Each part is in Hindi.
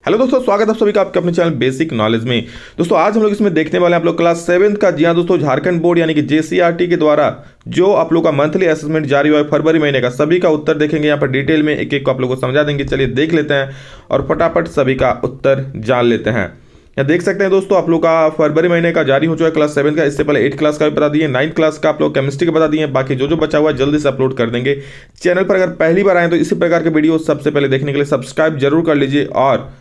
हेलो दोस्तों, स्वागत है आप सभी का आपके अपने चैनल बेसिक नॉलेज में। दोस्तों आज हम लोग इसमें देखने वाले हैं आप लोग क्लास 7 का। जी हाँ दोस्तों, झारखंड बोर्ड यानी कि जेसीईआरटी के द्वारा जो आप लोग का मंथली असेसमेंट जारी हुआ है फरवरी महीने का, सभी का उत्तर देखेंगे यहाँ पर डिटेल में, एक एक को आप लोग को समझा देंगे। चलिए देख लेते हैं और फटाफट सभी का उत्तर जान लेते हैं। यहाँ देख सकते हैं दोस्तों, आप लोग का फरवरी महीने का जारी हो चुका है क्लास 7 का। इससे पहले 8 क्लास का भी बता दिए, 9 क्लास का आप लोग केमिस्ट्री का बता दिए। बाकी जो बचा हुआ है जल्दी से अपलोड कर देंगे। चैनल पर अगर पहली बार आए तो इसी प्रकार के वीडियो सबसे पहले देखने के लिए सब्सक्राइब जरूर कर लीजिए और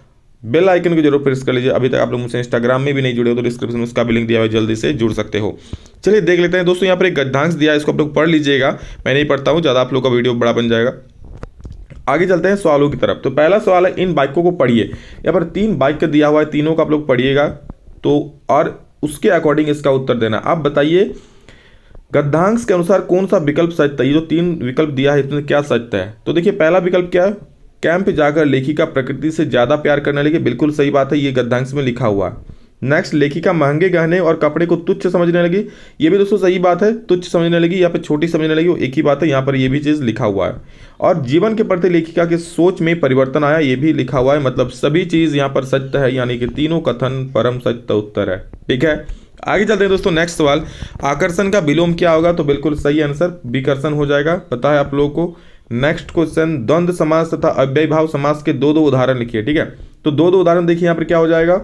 बेल आइकन को जरूर प्रेस कर लीजिए। अभी तक आप लोग मुझसे इंस्टाग्राम में भी नहीं जुड़े हो तो डिस्क्रिप्शन में उसका भी लिंक दिया हुआ है, जल्दी से जुड़ सकते हो। चलिए देख लेते हैं दोस्तों, यहाँ पर एक गद्यांश दिया है, इसको आप लोग पढ़ लीजिएगा। मैं नहीं पढ़ता हूँ, ज़्यादा आप लोग का वीडियो बड़ा बन जाएगा। आगे चलते हैं सवालों की तरफ। तो पहला सवाल है, इन बाइकों को पढ़िए। यहाँ पर 3 बाइक का दिया हुआ है, तीनों का आप लोग पढ़िएगा तो और उसके अकॉर्डिंग इसका उत्तर देना। आप बताइए गद्यांश के अनुसार कौन सा विकल्प सत्य है। ये जो 3 विकल्प दिया है इसमें क्या सत्य है। तो देखिए पहला विकल्प क्या है, कैंप जाकर लेखिका प्रकृति से ज्यादा प्यार करने लगी। बिल्कुल सही बात है, ये गद्यांश में लिखा हुआ है। नेक्स्ट, लेखिका महंगे गहने और कपड़े को तुच्छ समझने लगी। ये भी दोस्तों सही बात है, तुच्छ समझने लगी या फिर छोटी समझने लगी, वो एक ही बात है। यहाँ पर ये भी चीज़ लिखा हुआ है। और जीवन के प्रति लेखिका की सोच में परिवर्तन आया, ये भी लिखा हुआ है। मतलब सभी चीज़ यहाँ पर सत्य है, यानी कि तीनों कथन परम सत्य उत्तर है। ठीक है, आगे चलते हैं दोस्तों। नेक्स्ट सवाल, आकर्षण का विलोम क्या होगा। तो बिल्कुल सही आंसर विकर्षण हो जाएगा, पता है आप लोगों को। नेक्स्ट क्वेश्चन, द्वंद्व समास तथा अव्ययीभाव समास के 2 उदाहरण लिखिए। ठीक है, तो 2 उदाहरण देखिए यहाँ पर क्या हो जाएगा।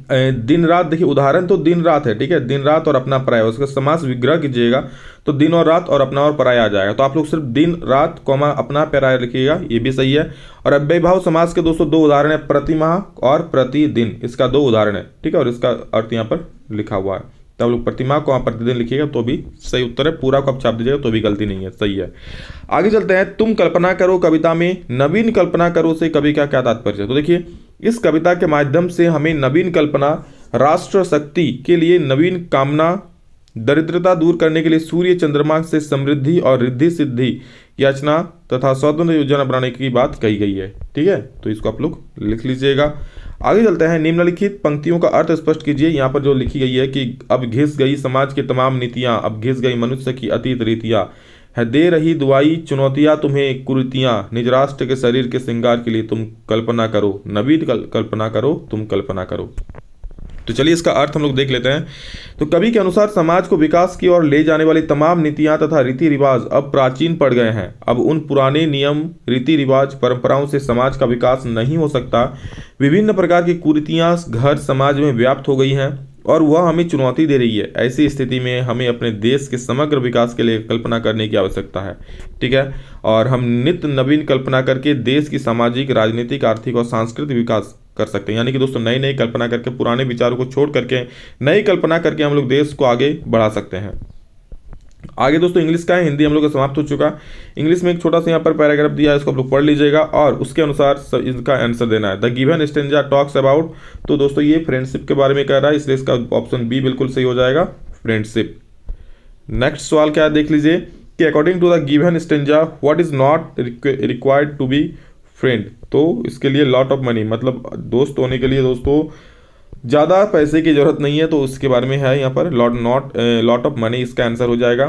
दिन रात, देखिए उदाहरण तो दिन रात है। ठीक है, दिन रात और अपना पराया, उसका समास विग्रह कीजिएगा तो दिन और रात और अपना और पराया आ जाएगा। तो आप लोग सिर्फ दिन रात कॉमा अपना पराया लिखिएगा, ये भी सही है। और अव्ययीभाव समास के दोस्तों 2 उदाहरण है, प्रतिमाह और प्रतिदिन, इसका 2 उदाहरण है। ठीक है, और इसका अर्थ यहाँ पर लिखा हुआ है। तो आप लोग प्रतिमाह को प्रतिदिन लिखिएगा तो भी सही उत्तर है। पूरा को आप छाप दीजिएगा तो भी गलती नहीं है, सही है। आगे चलते हैं, तुम कल्पना करो कविता में नवीन कल्पना करो से कवि का क्या तात्पर्य है। तो देखिए इस कविता के माध्यम से हमें नवीन कल्पना, राष्ट्र शक्ति के लिए नवीन कामना, दरिद्रता दूर करने के लिए सूर्य चंद्रमा से समृद्धि और रिद्धि सिद्धि याचना तथा स्वतंत्र योजना बनाने की बात कही गई है। ठीक है, तो इसको आप लोग लिख लीजिएगा। आगे चलते हैं, निम्नलिखित पंक्तियों का अर्थ स्पष्ट कीजिए। यहाँ पर जो लिखी गई है कि अब घिस गई समाज की तमाम नीतियाँ, अब घिस गई मनुष्य की अतीत रीतियाँ, है दे रही दुआई चुनौतियाँ तुम्हें कुरीतियाँ, निज राष्ट्र के शरीर के श्रृंगार के लिए तुम कल्पना करो, नवीन कल्पना करो, तुम कल्पना करो। तो चलिए इसका अर्थ हम लोग देख लेते हैं। तो कवि के अनुसार समाज को विकास की ओर ले जाने वाली तमाम नीतियां तथा रीति रिवाज अब प्राचीन पड़ गए हैं। अब उन पुराने नियम, रीति रिवाज, परंपराओं से समाज का विकास नहीं हो सकता। विभिन्न प्रकार की कुरीतियां घर समाज में व्याप्त हो गई हैं और वह हमें चुनौती दे रही है। ऐसी स्थिति में हमें अपने देश के समग्र विकास के लिए कल्पना करने की आवश्यकता है। ठीक है, और हम नित्य नवीन कल्पना करके देश की सामाजिक, राजनीतिक, आर्थिक और सांस्कृतिक विकास कर सकते हैं। यानी कि दोस्तों नई नई कल्पना करके, पुराने विचारों को छोड़ करके नई कल्पना करके हम लोग देश को आगे बढ़ा सकते हैं। आगे दोस्तों इंग्लिश का है, हिंदी हम लोग का समाप्त हो चुका। इंग्लिश में एक छोटा सा यहाँ पर पैराग्राफ दिया है, इसको आप लोग पढ़ लीजिएगा और उसके अनुसार इसका आंसर देना है। The given stanza talks about, तो दोस्तों ये फ्रेंडशिप के बारे में कह रहा है, इसलिए इसका ऑप्शन बी बिल्कुल सही हो जाएगा, फ्रेंडशिप। नेक्स्ट सवाल क्या देख लीजिए कि according to the given stanza what is not required to be friend. तो इसके लिए लॉट ऑफ मनी, मतलब दोस्त होने के लिए दोस्तों ज़्यादा पैसे की जरूरत नहीं है, तो उसके बारे में है यहाँ पर लॉट ऑफ मनी, इसका आंसर हो जाएगा।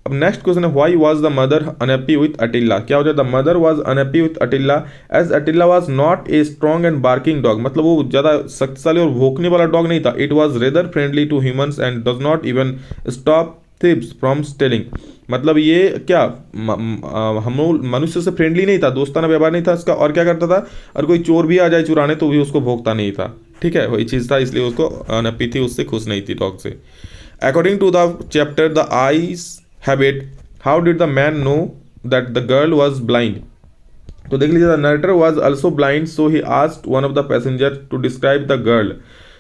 अब नेक्स्ट क्वेश्चन है, why was the mother unhappy with Attila. क्या हो जाएगा, the mother was unhappy with Attila as Attila was not a strong and barking dog. मतलब वो ज़्यादा शक्तिशाली और भौंकने वाला डॉग नहीं था। It was rather friendly to humans and does not even stop thieves from stealing. मतलब ये क्या हम मनुष्य से फ्रेंडली नहीं था, दोस्ताना व्यवहार नहीं था इसका, और क्या करता था, और कोई चोर भी आ जाए चुराने तो भी उसको भोगता नहीं था। ठीक है, वही चीज़ था, इसलिए उसको अनहैप्पी थी, उससे खुश नहीं थी डॉग से। According to the chapter the eyes have it, how did the man know that the girl was blind. तो देख लीजिए, the narrator was also blind so he asked one of the passenger to describe the girl.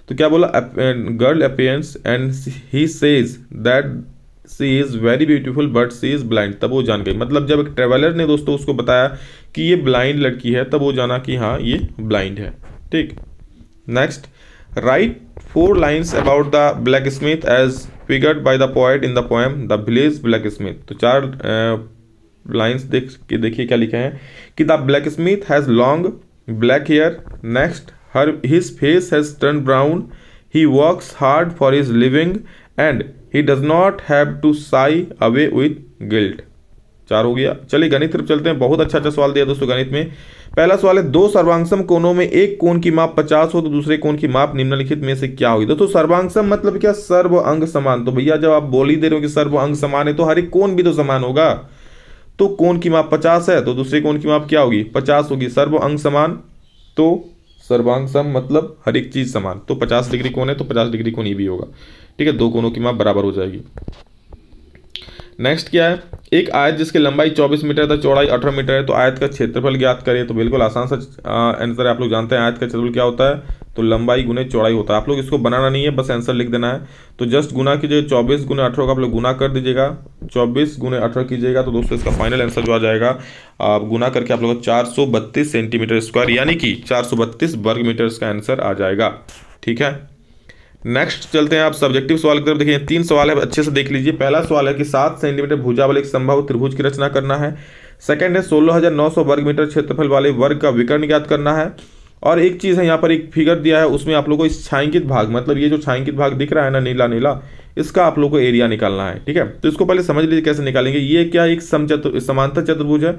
तो क्या बोला, girl appearance and he says that she is very beautiful but she is blind. तब वो जान गई, मतलब जब एक ट्रेवलर ने दोस्तों उसको बताया कि ये ब्लाइंड लड़की है, तब वो जाना कि हाँ ये ब्लाइंड है। ठीक, next, write 4 lines about the blacksmith as figured by the poet in the poem the village blacksmith. तो 4 लाइन्स देखिए क्या लिखे हैं कि the blacksmith has long black hair. Next, his face has turn brown, he works hard for his living and he does not have to sigh away with guilt। 4 हो गया। चलिए गणित तरफ चलते हैं। बहुत अच्छा सवाल दिया दोस्तों गणित में। पहला सवाल है, दो सर्वांगसम कोणों में एक कोण की माप 50 हो तो दूसरे कोण की माप निम्नलिखित में से क्या होगी। दोस्तों सर्वांगसम मतलब क्या, सर्व अंग समान। तो भैया जब आप बोल ही दे रहे हो कि सर्व अंग समान है तो हर एक कोण भी तो समान होगा। तो कोण की माप 50 है तो दूसरे कोण की माप क्या होगी, 50 होगी। सर्व अंग समान तो सर्वांग सम मतलब हर एक चीज समान, तो 50 डिग्री कोण है तो 50 डिग्री कोण ये भी होगा। ठीक है, दो कोणों की माप बराबर हो जाएगी। नेक्स्ट क्या है, एक आयत जिसकी लंबाई 24 मीटर तथा चौड़ाई 18 मीटर है तो आयत का क्षेत्रफल ज्ञात करें। तो बिल्कुल आसान सा आंसर है। आप लोग जानते हैं आयत का क्षेत्रफल क्या होता है, तो लंबाई गुने चौड़ाई होता है। आप लोग इसको बनाना नहीं है, बस आंसर लिख देना है। तो जस्ट गुना कीजिए, 24 गुने 18 का आप लोग गुना कर दीजिएगा, 24 गुने 18 कीजिएगा तो दोस्तों इसका फाइनल आंसर जो आ जाएगा आप गुना करके आप लोग 432 सेंटीमीटर स्क्वायर यानी कि 432 वर्ग मीटर इसका आंसर आ जाएगा। ठीक है, नेक्स्ट चलते हैं आप सब्जेक्टिव सवाल की तरफ। देखिए 3 सवाल है, अच्छे से देख लीजिए। पहला सवाल है कि 7 सेंटीमीटर भुजा वाले एक संभव त्रिभुज की रचना करना है। सेकंड है 16,900 वर्ग मीटर क्षेत्रफल वाले वर्ग का विकर्ण ज्ञात करना है। और एक चीज है, यहाँ पर एक फिगर दिया है, उसमें आप लोगों को इस छायांकित भाग, मतलब ये जो छायांकित भाग दिख रहा है ना नीला नीला, इसका आप लोग को एरिया निकालना है। ठीक है, तो इसको पहले समझ लीजिए कैसे निकालेंगे। ये क्या, एक समांतर चतुर्भुज है।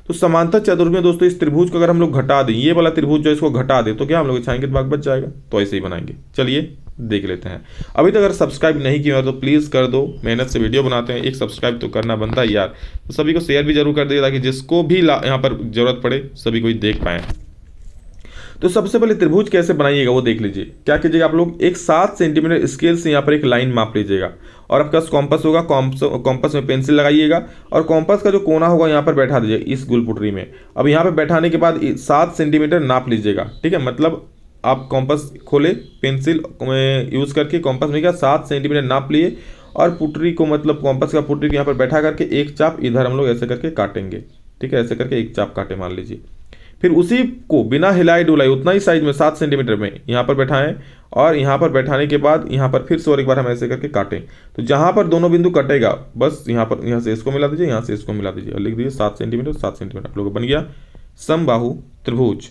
तो समांतर चतुर्भुज में दोस्तों इस त्रिभुज को अगर हम लोग घटा दें, ये वाला त्रिभुज जो इसको घटा दे तो क्या हम लोग छायांकित भाग बच जाएगा। तो ऐसे ही बनाएंगे। चलिए देख लेते हैं। अभी तक अगर सब्सक्राइब नहीं किया तो प्लीज कर दो, मेहनत से वीडियो बनाते हैं, एक सब्सक्राइब तो करना बनता है यार। तो सभी को शेयर भी जरूर कर दीजिए ताकि जिसको भी यहाँ पर जरूरत पड़े सभी कोई देख पाए। तो सबसे पहले त्रिभुज कैसे बनाइएगा वो देख लीजिए। क्या कीजिएगा आप लोग, एक 7 सेंटीमीटर स्केल से यहाँ पर एक लाइन माप लीजिएगा और आपका कॉम्पस होगा, कॉम्पस में पेंसिल लगाइएगा और कॉम्पस का जो कोना होगा यहाँ पर बैठा दीजिए इस गुलपुटरी में। अब यहाँ पर बैठाने के बाद 7 सेंटीमीटर नाप लीजिएगा। ठीक है, मतलब आप कॉम्पस खोले, पेंसिल यूज करके कॉम्पस में क्या 7 सेंटीमीटर नाप लिए और पुटरी को, मतलब कॉम्पस का पुटरी को यहाँ पर बैठा करके एक चाप इधर हम लोग ऐसे करके काटेंगे। ठीक है, ऐसे करके एक चाप काटे मान लीजिए। फिर उसी को बिना हिलाई डुलाई उतना ही साइज में 7 सेंटीमीटर में यहाँ पर बैठाएं और यहाँ पर बैठाने के बाद यहाँ पर फिर से और एक बार हम ऐसे करके काटें। तो जहाँ पर दोनों बिंदु कटेगा बस यहाँ पर, यहाँ से इसको मिला दीजिए, यहाँ से इसको मिला दीजिए और लिख दीजिए 7 सेंटीमीटर 7 सेंटीमीटर। आप लोग बन गया समबाहु त्रिभुज।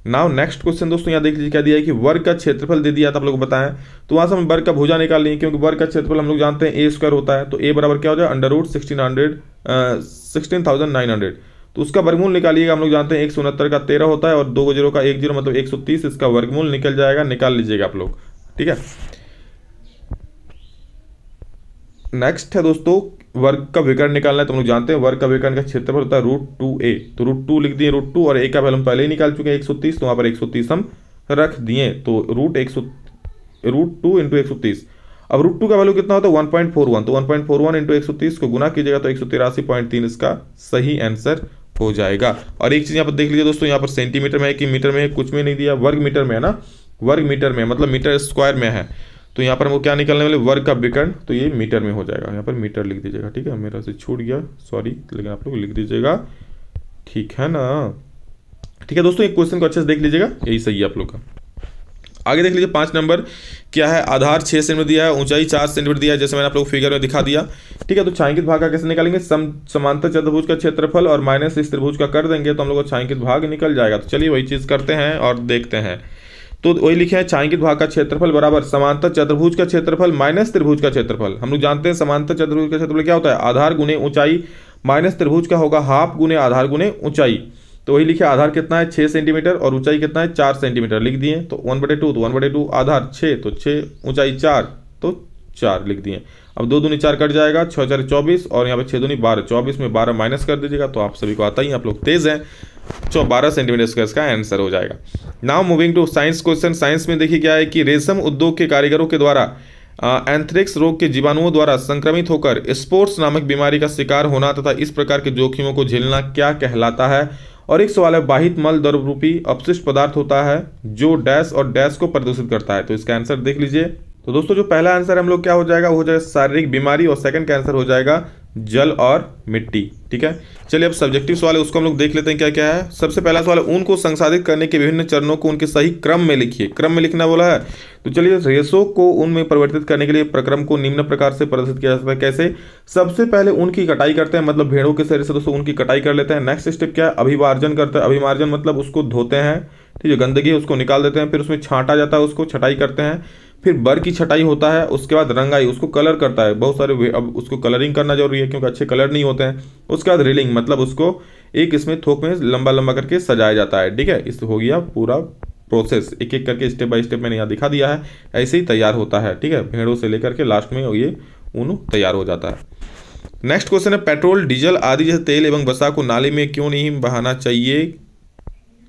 नाउ नेक्स्ट क्वेश्चन दोस्तों यहाँ देख लीजिए क्या दिया है कि वर्ग का क्षेत्रफल दे दिया था आप लोग बताएं। तो वहां से हम वर्ग का भुजा निकाल लेंगे क्योंकि वर्ग का क्षेत्रफल हम लोग जानते हैं ए स्क्वायर होता है। तो ए बराबर क्या हो जाए अंडर रूट 16,900। तो उसका वर्गमूल निकालिएगा। हम लोग जानते हैं 169 का 13 होता है और 2 0 का 1 0 मतलब 130, इसका वर्गमूल निकल जाएगा, निकाल लीजिएगा आप लोग। ठीक है, नेक्स्ट है दोस्तों वर्ग का विकर्ण निकालना है। तो हम लोग जानते हैं वर्ग का विकर्ण का क्षेत्रफल होता है √2a। तो √2 लिख दिए, √2 और a का वैल्यू हम पहले ही निकाल चुके हैं 130, तो वहां पर 130 हम रख दिए। तो √2 इंटू 130। अब √2 का वैल्यू कितना होता है 1.41, तो 1.41 इंटू 130 को गुना कीजिएगा तो 183.3 इसका सही आंसर हो जाएगा। और एक चीज यहाँ पर देख लीजिए दोस्तों, यहाँ पर सेंटीमीटर में है कि मीटर में है, कुछ में नहीं दिया, वर्ग मीटर में है ना, वर्ग मीटर में मतलब मीटर स्क्वायर में है। तो यहाँ पर हमको क्या निकलने वाले वर्ग का विकर्ण, तो ये मीटर में हो जाएगा। यहाँ पर मीटर लिख दीजिएगा। ठीक है, मेरा से छूट गया सॉरी, लेकिन आप लोग लिख दीजिएगा। ठीक है ना, ठीक है दोस्तों, एक क्वेश्चन को अच्छे से देख लीजिएगा, यही सही है आप लोग का। आगे देख लीजिए 5 नंबर क्या है, आधार 6 सेंटीमीटर दिया है, ऊंचाई 4 सेंटीमीटर दिया है, जैसे मैंने आप लोग फिगर में दिखा दिया। ठीक है, तो छायांकित भाग का कैसे निकालेंगे, समांतर चतुर्भुज का क्षेत्रफल और माइनस इस त्रिभुज का कर देंगे तो हम लोग को छायांकित भाग निकल जाएगा। तो चलिए वही चीज करते हैं और देखते हैं। तो वही लिखे हैं छायांकित भाग का क्षेत्रफल बराबर समांतर चतुर्भुज का क्षेत्रफल माइनस त्रिभुज का क्षेत्रफल। हम लोग जानते हैं समांतर चतुर्भुज का क्षेत्रफल क्या होता है, आधार गुने ऊंचाई माइनस त्रिभुज का होगा हाफ गुने आधार गुने ऊंचाई। तो वही लिखे, आधार कितना है 6 सेंटीमीटर और ऊंचाई कितना है 4 सेंटीमीटर लिख दिए। तो 1/2, तो 1/2 आधार 6 तो 6, ऊंचाई 4 तो 4 लिख दिए। अब 2 दूनी 4 कट जाएगा, 6 4 24 और यहाँ पे 6 दूनी 12, 24 में 12 माइनस कर दीजिएगा। तो आप सभी को आता ही, आप लोग तेज हैं, 12 सेंटीमीटर स्क्वायर का आंसर हो जाएगा। Now moving to science question. Science में देखिए क्या है कि रेशम उद्योग के कारीगरों के द्वारा एंथ्रेक्स रोग के जीवाणुओं द्वारा संक्रमित होकर स्पोर्ट्स नामक बीमारी का शिकार होना तथा इस प्रकार के जोखिमों को झेलना क्या कहलाता है। और एक सवाल है, बाहित मल द्रव रूपी अपशिष्ट पदार्थ होता है जो डैश और डैश को प्रदूषित करता है। तो इसका आंसर देख लीजिए। तो दोस्तों जो पहला आंसर हम लोग क्या हो जाएगा, वो हो जाएगा शारीरिक बीमारी और सेकंड का आंसर हो जाएगा जल और मिट्टी। ठीक है, चलिए अब सब्जेक्टिव सवाल है उसको हम लोग देख लेते हैं क्या क्या है। सबसे पहला सवाल है, ऊन को संसाधित करने के विभिन्न चरणों को उनके सही क्रम में लिखिए। क्रम में लिखना बोला है, तो चलिए रेशों को ऊन में परिवर्तित करने के लिए प्रक्रम को निम्न प्रकार से प्रदर्शित किया जा सकता है। कैसे, सबसे पहले ऊन की कटाई करते हैं, मतलब भेड़ों के शरीर से दोस्तों ऊन की कटाई कर लेते हैं। नेक्स्ट स्टेप क्या है, अभिमार्जन करते हैं। अभिमार्जन मतलब उसको धोते हैं, ठीक है, गंदगी है उसको निकाल देते हैं, फिर उसमें छांटा जाता है, उसको छटाई करते हैं। फिर बर की छटाई होता है, उसके बाद रंगाई, उसको कलर करता है बहुत सारे, अब उसको कलरिंग करना जरूरी है क्योंकि अच्छे कलर नहीं होते हैं। उसके बाद रीलिंग, मतलब उसको एक इसमें थोक में लंबा लंबा करके सजाया जाता है, ठीक है। इस हो गया पूरा प्रोसेस, एक एक करके स्टेप बाय स्टेप मैंने यहाँ दिखा दिया है, ऐसे ही तैयार होता है, ठीक है। भेड़ों से लेकर के लास्ट में ये ऊन तैयार हो जाता है। नेक्स्ट क्वेश्चन है, पेट्रोल डीजल आदि जैसे तेल एवं वसा को नाली में क्यों नहीं बहाना चाहिए,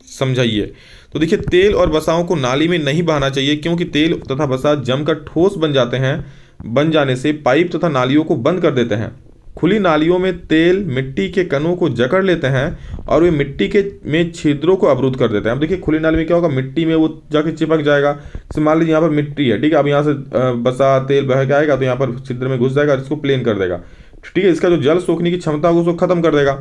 समझाइए। तो देखिए, तेल और वसाओं को नाली में नहीं बहाना चाहिए क्योंकि तेल तथा वसा जमकर ठोस बन जाते हैं, बन जाने से पाइप तथा नालियों को बंद कर देते हैं। खुली नालियों में तेल मिट्टी के कणों को जकड़ लेते हैं और वे मिट्टी के में छिद्रों को अवरुद्ध कर देते हैं। अब देखिए, खुली नाली में क्या होगा, मिट्टी में वो जाके चिपक जाएगा। जैसे मान लीजिए यहाँ पर मिट्टी है, ठीक है, अब यहाँ से वसा तेल बह के आएगा तो यहाँ पर छिद्र में घुस जाएगा, इसको प्लेन कर देगा, ठीक है। इसका जो जल सोखने की क्षमता होगी उसको खत्म कर देगा,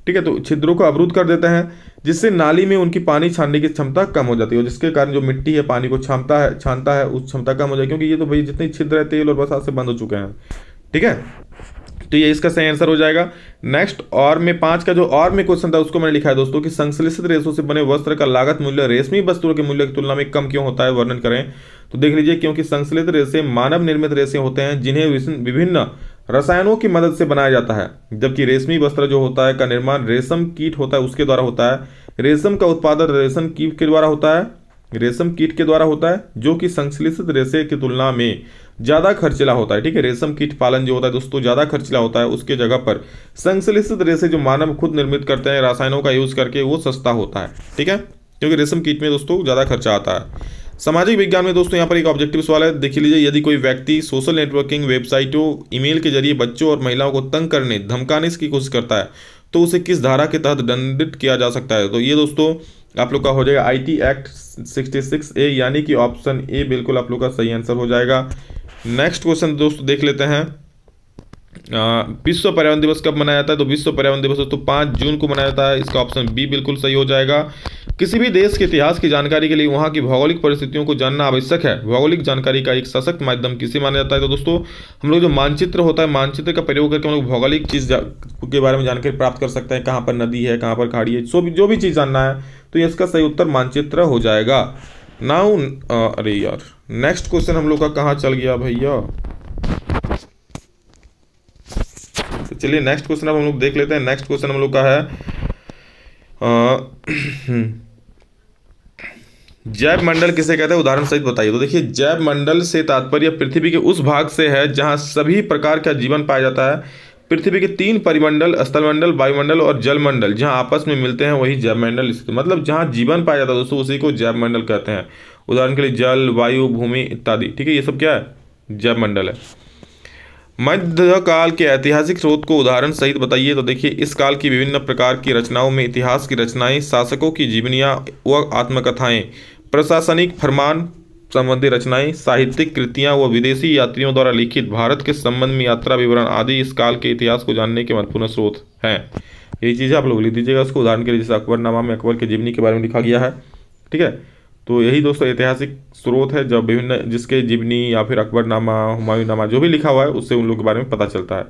ठीक है। तो छिद्रों को अवरुद्ध कर देते हैं जिससे नाली में उनकी पानी छानने की क्षमता कम हो जाती है, और जिसके कारण जो मिट्टी है पानी को छानता है उस क्षमता कम हो जाए, क्योंकि ये तो भाई जितने छिद्र है तेल और वसा से बंद हो चुके हैं, ठीक है। तो ये इसका सही आंसर हो जाएगा। नेक्स्ट, और में 5 का जो और में क्वेश्चन था उसको मैंने लिखा है दोस्तों कि संश्लेषित रेशों से बने वस्त्र का लागत मूल्य रेशमी वस्त्रों के मूल्य की तुलना में कम क्यों होता है, वर्णन करें। तो देख लीजिए, क्योंकि संश्लेषित रेशे मानव निर्मित रेशे होते हैं जिन्हें विभिन्न रसायनों की मदद से बनाया जाता है, जबकि रेशमी वस्त्र जो होता है का निर्माण रेशम कीट होता है उसके द्वारा होता है। रेशम का उत्पादन रेशम कीट के द्वारा होता है, रेशम कीट के द्वारा होता है, जो कि संश्लेषित रेशे की तुलना में ज्यादा खर्चीला होता है, ठीक है। रेशम कीट पालन जो होता है दोस्तों ज्यादा खर्चीला होता है, उसके जगह पर संश्लेषित रेशे जो मानव खुद निर्मित करते हैं रासायनों का यूज करके, वो सस्ता होता है, ठीक है, क्योंकि रेशम कीट में दोस्तों ज्यादा खर्चा आता है। सामाजिक विज्ञान में दोस्तों यहाँ पर एक ऑब्जेक्टिव सवाल है, देख लीजिए। यदि कोई व्यक्ति सोशल नेटवर्किंग वेबसाइटों ईमेल के जरिए बच्चों और महिलाओं को तंग करने धमकाने की कोशिश करता है तो उसे किस धारा के तहत दंडित किया जा सकता है। तो ये दोस्तों आप लोग का हो जाएगा IT एक्ट 66A, यानी कि ऑप्शन ए बिल्कुल आप लोग का सही आंसर हो जाएगा। नेक्स्ट क्वेश्चन दोस्तों देख लेते हैं, विश्व पर्यावरण दिवस कब मनाया जाता है। तो विश्व पर्यावरण दिवस दोस्तों 5 जून को मनाया जाता है, इसका ऑप्शन बी बिल्कुल सही हो जाएगा। किसी भी देश के इतिहास की जानकारी के लिए वहां की भौगोलिक परिस्थितियों को जानना आवश्यक है। भौगोलिक जानकारी का एक सशक्त माध्यम किसे माना जाता है। तो दोस्तों हम लोग जो मानचित्र होता है, मानचित्र का प्रयोग करके हम लोग भौगोलिक चीज के बारे में जानकारी प्राप्त कर सकते हैं, कहाँ पर नदी है, कहाँ पर खाड़ी है, जो भी चीज़ जानना है, तो इसका सही उत्तर मानचित्र हो जाएगा। नाउ अरे यार, नेक्स्ट क्वेश्चन हम लोग का कहाँ चल गया भैया। तो चलिए नेक्स्ट क्वेश्चन अब हम लोग देख लेते हैं। नेक्स्ट क्वेश्चन हम लोग का है जैव मंडल किसे कहते हैं, उदाहरण सहित बताइए। तो देखिए, जैव मंडल से तात्पर्य पृथ्वी के उस भाग से है जहां सभी प्रकार का जीवन पाया जाता है। पृथ्वी के 3 परिमंडल, स्थलमंडल, वायुमंडल और जलमंडल जहां आपस में मिलते हैं वही जैव मंडल, मतलब जहां जीवन पाया जाता है दोस्तों उसी को जैव मंडल कहते हैं। उदाहरण के लिए जल, वायु, भूमि इत्यादि, ठीक है, ये सब क्या है, जैव मंडल है। मध्यकाल के ऐतिहासिक स्रोत को उदाहरण सहित बताइए। तो देखिए, इस काल की विभिन्न प्रकार की रचनाओं में इतिहास की रचनाएं, शासकों की जीवनियां व आत्मकथाएं, प्रशासनिक फरमान संबंधी रचनाएं, साहित्यिक कृतियां व विदेशी यात्रियों द्वारा लिखित भारत के संबंध में यात्रा विवरण आदि इस काल के इतिहास को जानने के महत्वपूर्ण स्रोत हैं। यही चीज़ें आप लोग लिख दीजिएगा उसको। उदाहरण के लिए जैसे अकबरनामा में अकबर के जीवनी के बारे में लिखा गया है, ठीक है। तो यही दोस्तों ऐतिहासिक स्रोत है, जब विभिन्न जिसके जीवनी या फिर अकबरनामा, हुमायूंनामा जो भी लिखा हुआ है उससे उन लोगों के बारे में पता चलता है।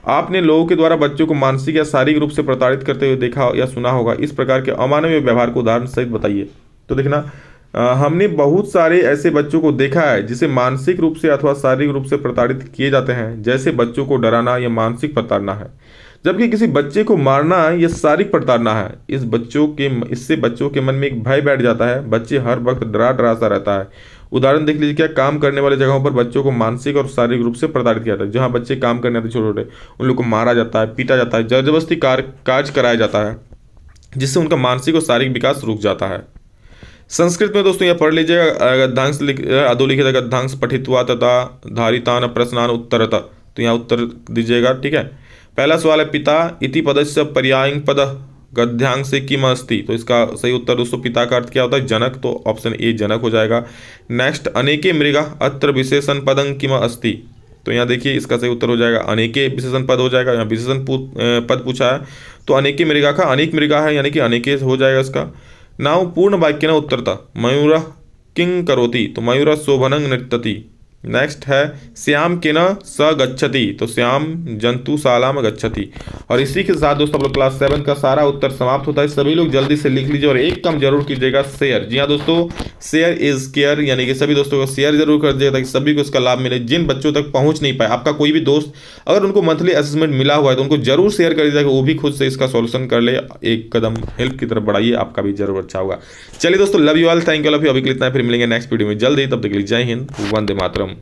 आपने लोगों के द्वारा बच्चों को मानसिक या शारीरिक रूप से प्रताड़ित करते हुए देखा या सुना होगा, इस प्रकार के अमानवीय व्यवहार को उदाहरण सहित बताइए। तो देखना, हमने बहुत सारे ऐसे बच्चों को देखा है जिसे मानसिक रूप से अथवा शारीरिक रूप से प्रताड़ित किए जाते हैं, जैसे बच्चों को डराना यह मानसिक प्रताड़ना है, जबकि किसी बच्चे को मारना यह शारीरिक प्रताड़ना है। इससे बच्चों के मन में एक भय बैठ जाता है, बच्चे हर वक्त डरा सा रहता है। उदाहरण देख लीजिए, क्या काम करने वाले जगहों पर बच्चों को मानसिक और शारीरिक रूप से प्रताड़ित किया जाता है। जहाँ बच्चे काम करने आते छोटे छोटे, उन लोग को मारा जाता है, पीटा जाता है, जबरदस्ती कार्य कराया जाता है, जिससे उनका मानसिक और शारीरिक विकास रुक जाता है। संस्कृत में दोस्तों यह पढ़ लीजिएगा, गद्यांश अधोलिखित गद्यांश पठित्वा तथा धारितान प्रश्नान उत्तरत, तो यहाँ उत्तर दीजिएगा, ठीक है। पहला सवाल है, पिता इति पदस्य पर्यायं पद गद्यांश से किम अस्ति। तो इसका सही उत्तर दोस्तों पिता का अर्थ क्या होता है, जनक, तो ऑप्शन ए जनक हो जाएगा। नेक्स्ट, अनेके मृगा अत्र विशेषण पदं किम अस्ति। तो यहाँ देखिए इसका सही उत्तर हो जाएगा अनेके विशेषण पद हो जाएगा। यहाँ विशेषण पद पूछा है तो अनेके मृगा का अनेक मृगा है, यानी कि अनेके हो जाएगा इसका। नाउ पूर्ण वाक्य न उत्तरता, मयूर किंग करोति, तो मयूर शोभनं नृत्यति, नेक्स्ट है श्याम किन स गच्छति, तो श्याम जंतुशालाम गच्छति। और इसी के साथ दोस्तों आप लोग क्लास 7 का सारा उत्तर समाप्त होता है। सभी लोग जल्दी से लिख लीजिए और एक काम जरूर कीजिएगा, शेयर। जी हाँ दोस्तों, शेयर इज केयर, यानी कि सभी दोस्तों को शेयर जरूर कर दीजिएगा ताकि सभी को इसका लाभ मिले। जिन बच्चों तक पहुंच नहीं पाए, आपका कोई भी दोस्त अगर उनको मंथली असेसमेंट मिला हुआ है तो उनको जरूर शेयर कर दीजिएगा, वो भी खुद से इसका सॉल्यूशन कर ले। एक कदम हेल्प की तरफ बढ़ाइए, आपका भी जरूर अच्छा होगा। चलिए दोस्तों, love you all, thank you, love you. अभी के लिए इतना, फिर मिलेंगे नेक्स्ट वीडियो में जल्दी। तब तक के लिए जय हिंद, वंदे मातरम।